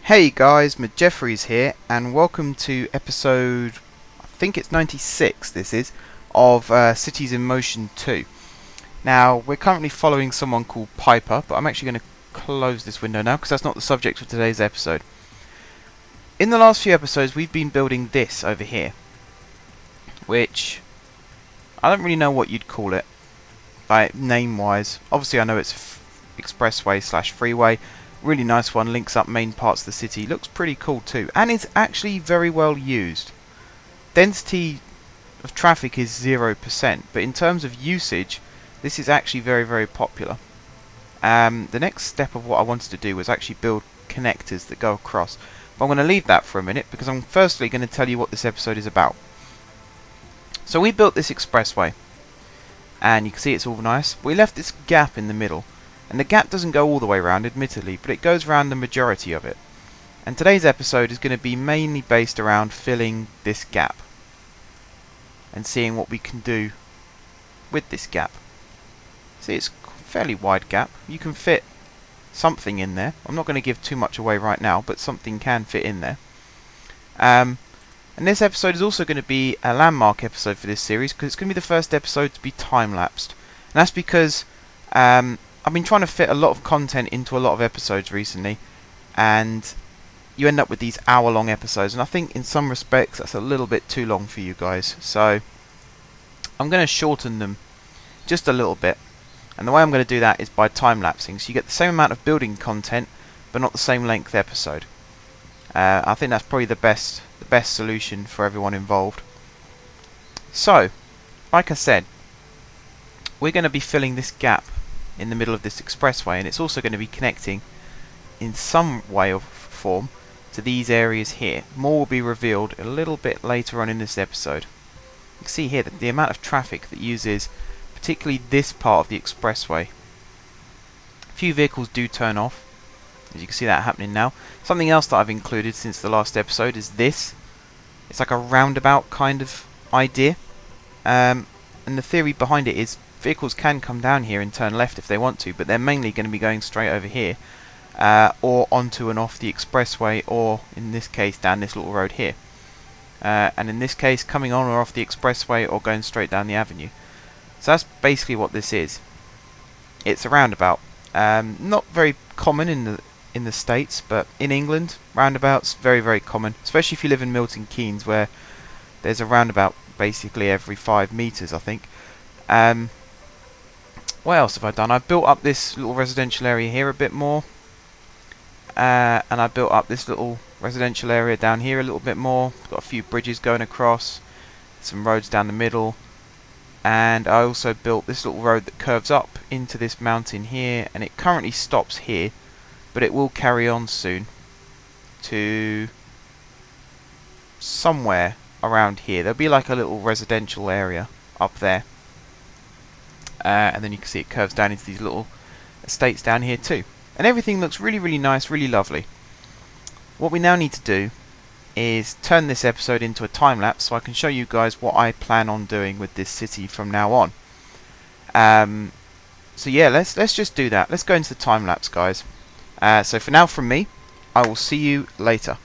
Hey guys, Jeffries here, and welcome to episode, I think it's 96 this is, of Cities in Motion 2. Now, we're currently following someone called Piper, but I'm actually going to close this window now because that's not the subject of today's episode. In the last few episodes, we've been building this over here, which I don't really know what you'd call it, like name-wise. Obviously I know it's expressway / freeway. Really nice one, links up main parts of the city, looks pretty cool too, and it's actually very well used. Density of traffic is 0%, but in terms of usage, this is actually very popular. The next step of what I wanted to do was actually build connectors that go across, but I'm going to leave that for a minute because I'm firstly going to tell you what this episode is about. So we built this expressway, and you can see it's all nice. We left this gap in the middle. And the gap doesn't go all the way around, admittedly, but it goes around the majority of it. And today's episode is going to be mainly based around filling this gap and seeing what we can do with this gap. See, it's a fairly wide gap. You can fit something in there. I'm not going to give too much away right now, but something can fit in there. And this episode is also going to be a landmark episode for this series because it's going to be the first episode to be time-lapsed. And that's because I've been trying to fit a lot of content into a lot of episodes recently, and you end up with these hour-long episodes, and I think in some respects that's a little bit too long for you guys, so I'm going to shorten them just a little bit, and the way I'm going to do that is by time-lapsing, so you get the same amount of building content but not the same length episode. I think that's probably the best solution for everyone involved. So, like I said, we're going to be filling this gap in the middle of this expressway, and it's also going to be connecting in some way or form to these areas here. More will be revealed a little bit later on in this episode. You can see here that the amount of traffic that uses particularly this part of the expressway. A few vehicles do turn off, as you can see that happening now. Something else that I've included since the last episode is this. It's like a roundabout kind of idea, and the theory behind it is vehicles can come down here and turn left if they want to, but they're mainly going to be going straight over here, or onto and off the expressway, or in this case down this little road here, and in this case coming on or off the expressway or going straight down the avenue. So that's basically what this is. It's a roundabout. Not very common in the States, but in England roundabouts very common, especially if you live in Milton Keynes, where there's a roundabout basically every 5 meters, I think. What else have I done? I've built up this little residential area here a bit more, and I built up this little residential area down here a little bit more. Got a few bridges going across, some roads down the middle, and I also built this little road that curves up into this mountain here, and it currently stops here, but it will carry on soon to somewhere around here. There'll be like a little residential area up there. And then you can see it curves down into these little estates down here too. And everything looks really nice, really lovely. What we now need to do is turn this episode into a time-lapse so I can show you guys what I plan on doing with this city from now on. So yeah, let's just do that. Let's go into the time-lapse, guys. So for now from me, I will see you later.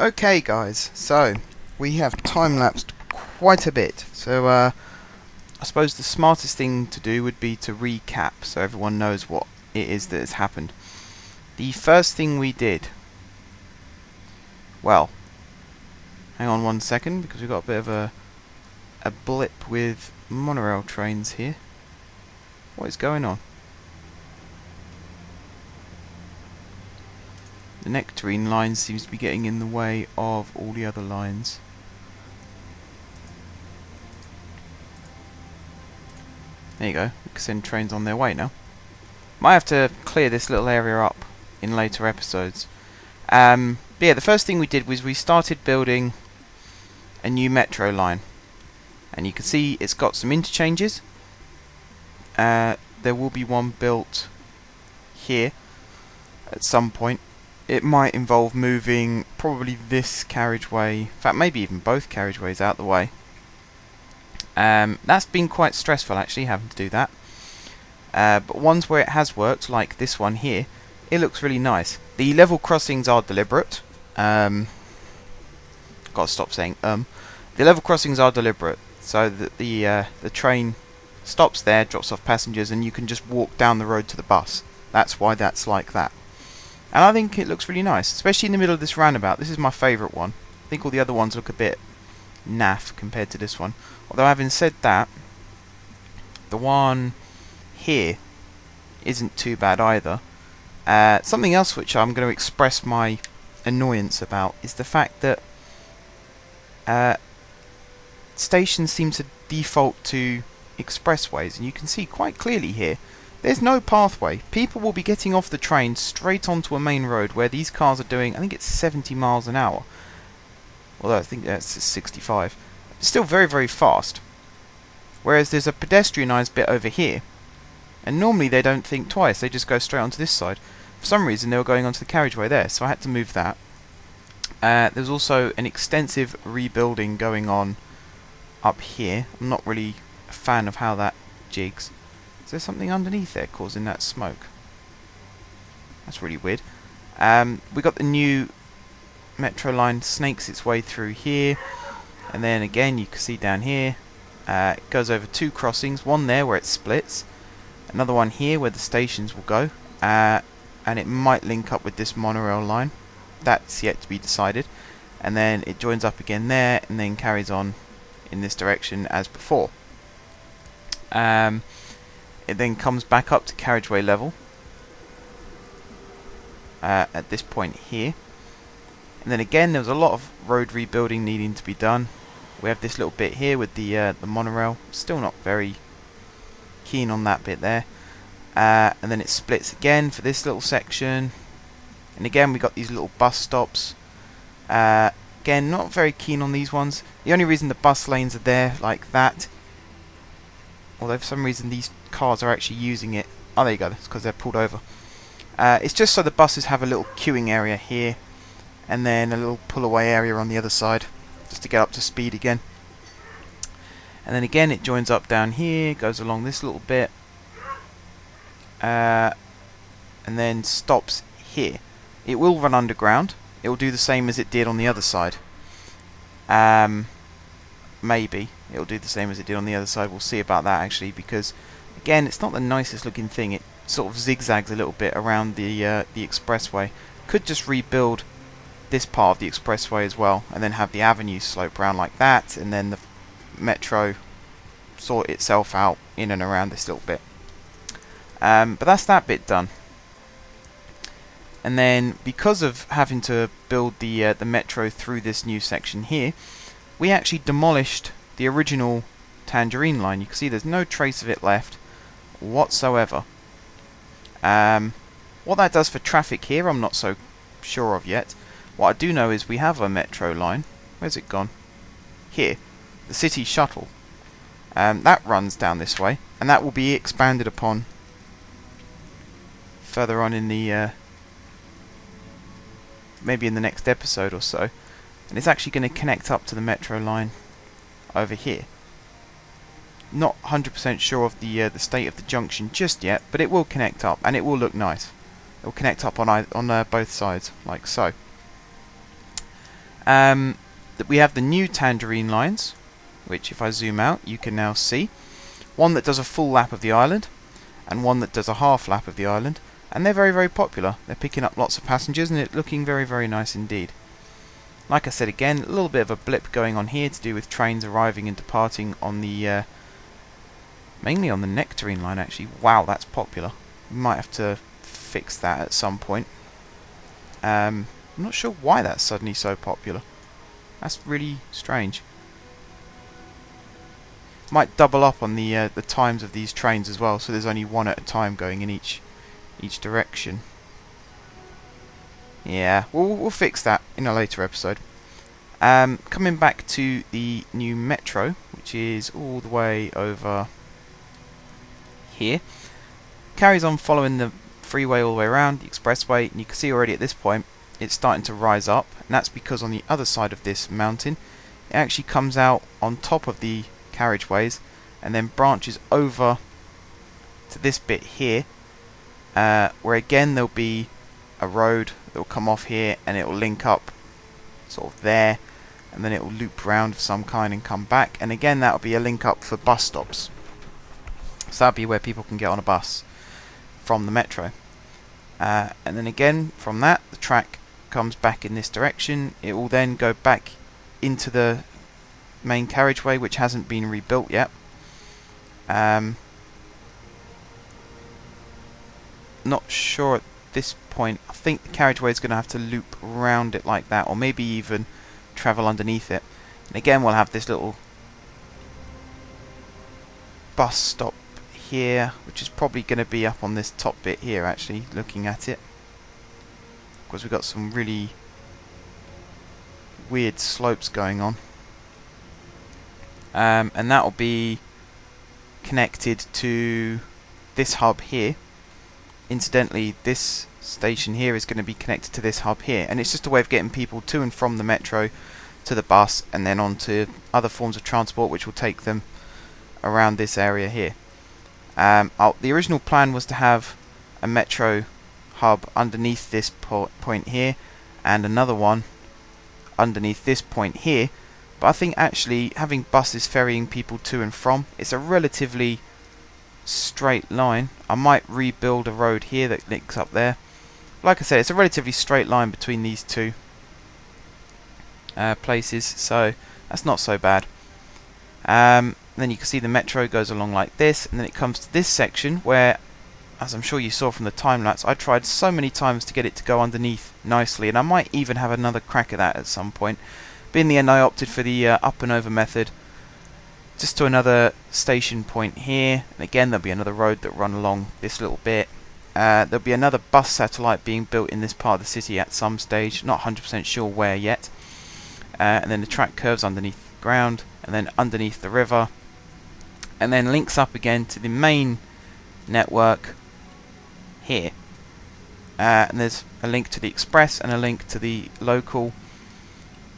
Okay guys, so we have time-lapsed quite a bit, so I suppose the smartest thing to do would be to recap so everyone knows what it is that has happened. The first thing we did, well, hang on 1 second because we've got a bit of a blip with monorail trains here. What is going on? The nectarine line seems to be getting in the way of all the other lines. There you go, we can send trains on their way now. Might have to clear this little area up in later episodes. But yeah, the first thing we did was we started building a new metro line. And you can see it's got some interchanges. There will be one built here at some point. It might involve moving probably this carriageway, in fact maybe even both carriageways out the way. That's been quite stressful actually, having to do that. But ones where it has worked, like this one here, it looks really nice. The level crossings are deliberate. Gotta stop saying The level crossings are deliberate, so that the train stops there, drops off passengers, and you can just walk down the road to the bus. That's why that's like that. And I think it looks really nice, especially in the middle of this roundabout. This is my favourite one. I think all the other ones look a bit naff compared to this one. Although having said that, the one here isn't too bad either. Something else which I'm going to express my annoyance about is the fact that stations seem to default to expressways, and you can see quite clearly here there's no pathway. People will be getting off the train straight onto a main road where these cars are doing, I think it's 70 miles an hour. Although I think that's 65. It's still very, very fast. Whereas there's a pedestrianised bit over here. And normally they don't think twice, they just go straight onto this side. For some reason they were going onto the carriageway there, so I had to move that. There's also an extensive rebuilding going on up here. I'm not really a fan of how that jigs. Is there something underneath there causing that smoke? That's really weird. We got the new metro line snakes its way through here, and then again you can see down here it goes over two crossings, one there where it splits, another one here where the stations will go, and it might link up with this monorail line. That's yet to be decided. And then it joins up again there and then carries on in this direction as before. It then comes back up to carriageway level at this point here. And then again there was a lot of road rebuilding needing to be done. We have this little bit here with the monorail. Still not very keen on that bit there. And then it splits again for this little section. And again we got these little bus stops. Again, not very keen on these ones. The only reason the bus lanes are there like that, although for some reason these cars are actually using it. Oh, there you go, it's because they're pulled over. It's just so the buses have a little queuing area here, and then a little pull away area on the other side, just to get up to speed again. And then again it joins up down here, goes along this little bit, and then stops here. It will run underground. It will do the same as it did on the other side. Maybe it'll do the same as it did on the other side. We'll see about that actually, because again it's not the nicest looking thing. It sort of zigzags a little bit around the expressway. Could just rebuild this part of the expressway as well, and then have the avenue slope around like that, and then the metro sort itself out in and around this little bit. But that's that bit done. And then because of having to build the metro through this new section here, we actually demolished the original Tangerine line. You can see there's no trace of it left whatsoever. What that does for traffic here I'm not so sure of yet. What I do know is we have a metro line. Where's it gone? Here. The city shuttle. That runs down this way, and that will be expanded upon further on in the maybe in the next episode or so. And it's actually going to connect up to the metro line over here. Not 100% sure of the state of the junction just yet, but it will connect up, and it will look nice. It will connect up on both sides, like so. that we have the new Tangerine lines, which if I zoom out you can now see. One that does a full lap of the island, and one that does a half lap of the island, and they're very, very popular. They're picking up lots of passengers and it's looking very, very nice indeed. Like I said again, a little bit of a blip going on here to do with trains arriving and departing on the mainly on the Nectarine line actually. Wow, that's popular. We might have to fix that at some point. I'm not sure why that's suddenly so popular. That's really strange. Might double up on the times of these trains as well, so there's only one at a time going in each direction. Yeah, we'll fix that in a later episode. Coming back to the new metro, which is all the way over here, carries on following the freeway all the way around, the expressway, and you can see already at this point it's starting to rise up, and that's because on the other side of this mountain it actually comes out on top of the carriageways and then branches over to this bit here, where again there'll be a road that will come off here and it will link up sort of there, and then it will loop round of some kind and come back, and again that will be a link up for bus stops. So that'll be where people can get on a bus from the metro. And then again from that the track comes back in this direction. It will then go back into the main carriageway, which hasn't been rebuilt yet. Not sure at this point. I think the carriageway is going to have to loop around it like that, or maybe even travel underneath it. And again we'll have this little bus stop here, which is probably going to be up on this top bit here actually, looking at it, because we've got some really weird slopes going on. And that will be connected to this hub here. Incidentally, this station here is going to be connected to this hub here, and it's just a way of getting people to and from the metro to the bus and then on to other forms of transport which will take them around this area here. The original plan was to have a metro hub underneath this point here and another one underneath this point here, but I think actually having buses ferrying people to and from, it's a relatively straight line. I might rebuild a road here that links up there. Like I said, it's a relatively straight line between these two places, so that's not so bad. Then you can see the metro goes along like this, and then it comes to this section where, as I'm sure you saw from the time lapse, I tried so many times to get it to go underneath nicely, and I might even have another crack at that at some point. But in the end I opted for the up and over method, just to another station point here, and again there'll be another road that run along this little bit. There'll be another bus satellite being built in this part of the city at some stage, not 100% sure where yet. And then the track curves underneath the ground, and then underneath the river, and then links up again to the main network here. And there's a link to the express and a link to the local,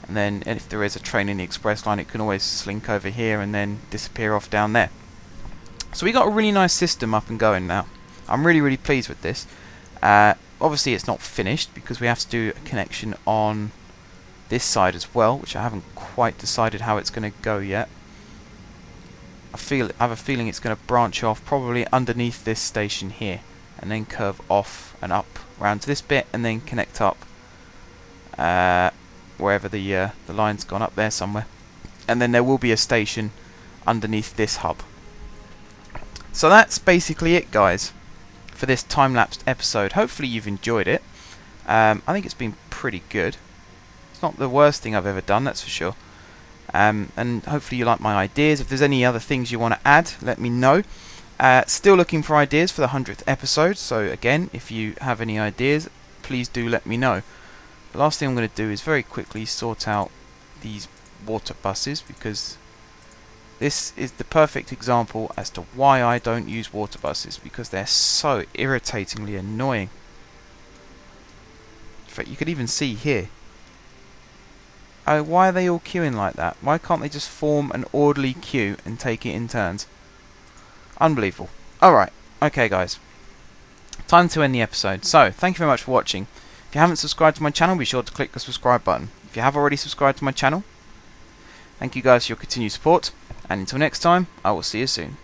and then if there is a train in the express line it can always slink over here and then disappear off down there. So we got a really nice system up and going now. I'm really, really pleased with this. Obviously it's not finished because we have to do a connection on this side as well, which I haven't quite decided how it's going to go yet. I have a feeling it's going to branch off probably underneath this station here, and then curve off and up around to this bit, and then connect up wherever the line's gone up there somewhere. And then there will be a station underneath this hub. So that's basically it, guys, for this time-lapsed episode. Hopefully you've enjoyed it. I think it's been pretty good. It's not the worst thing I've ever done, that's for sure. And hopefully you like my ideas. If there's any other things you want to add, let me know. Still looking for ideas for the 100th episode, so again, if you have any ideas, please do let me know. The last thing I'm going to do is very quickly sort out these water buses, because this is the perfect example as to why I don't use water buses, because they're so irritatingly annoying. In fact, you could even see here. Oh, why are they all queuing like that? Why can't they just form an orderly queue and take it in turns? Unbelievable. Alright, okay guys. Time to end the episode. So, thank you very much for watching. If you haven't subscribed to my channel, be sure to click the subscribe button. If you have already subscribed to my channel, thank you guys for your continued support, and until next time, I will see you soon.